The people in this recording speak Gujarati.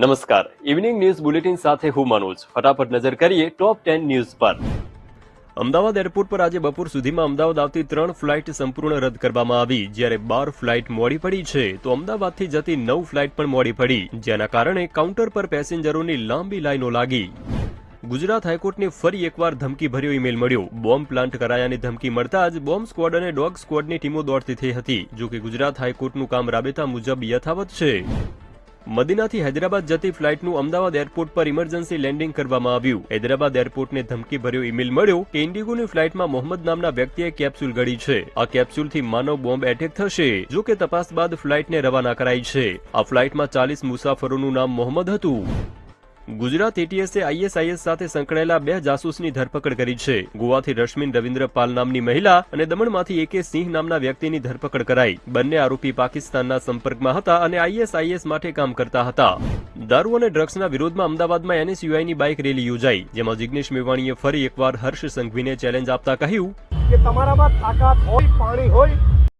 નમસ્કાર, ઇવનિંગ ન્યૂઝ બુલેટિન સાથે હું મનોજ. ફટાફટ નજર કરીએ ટોપ 10 ન્યૂઝ પર. અમદાવાદ એરપોર્ટ પર આજે બપોર સુધીમાં અમદાવાદ આવતી 3 ફ્લાઇટ સંપૂર્ણ રદ કરવામાં આવી, જ્યારે 12 ફ્લાઇટ મોડી પડી છે તો અમદાવાદથી જતી 9 ફ્લાઇટ પણ મોડી પડી, જેના કારણે કાઉન્ટર પર પેસેન્જરોની લાંબી લાઈનો લાગી. ગુજરાત હાઈકોર્ટને ફરી એકવાર ધમકીભર્યો ઈમેલ મળ્યો. બોમ્બ પ્લાન્ટ કરાયાની ધમકી મળતા જ બોમ્બ સ્ક્વોડ અને ડોગ સ્ક્વોડની ટીમો દોડતી થઈ હતી. જો કે ગુજરાત હાઈકોર્ટનું કામ રાબેતા મુજબ યથાવત છે. મદીનાથી હૈદરાબાદ જતી ફ્લાઇટનું અમદાવાદ એરપોર્ટ પર ઇમરજન્સી લેન્ડિંગ કરવામાં આવ્યું. હૈદરાબાદ એરપોર્ટને ધમકીભર્યો ઈમેલ મળ્યો કે ઇન્ડિગોની ફ્લાઇટમાં મોહમ્મદ નામના વ્યક્તિએ કેપ્સ્યુલ ગળી છે. આ કેપ્સ્યુલથી માનવ બોમ્બ એટેક થશે. જો કે તપાસ બાદ ફ્લાઇટને રવાના કરાઈ છે. આ ફ્લાઇટમાં 40 મુસાફરોનું નામ મોહમ્મદ હતું. ગુજરાત એટીએસે આઈએસઆઈએસ સાથે સંકળાયેલા 2 જાસૂસની ધરપકડ કરી છે. ગોવાથી રશ્મિન રવિન્દ્ર પાલ નામની મહિલા અને દમણમાંથી એકે સિંહ નામના વ્યક્તિની ધરપકડ કરાઈ. બંને આરોપી પાકિસ્તાનના સંપર્કમાં હતા અને આઈએસઆઈએસ માટે કામ કરતા હતા. દારૂ અને ડ્રગ્સના વિરોધમાં અમદાવાદમાં એનએસયુઆઈની બાઇક રેલી યોજાઈ, જેમાં જિગ્નેશ મેવાણીએ ફરી એકવાર હર્ષ સંઘવીને ચેલેન્જ આપતા કહ્યું કે તમારામાં તાકાત હોય, પાણી હોય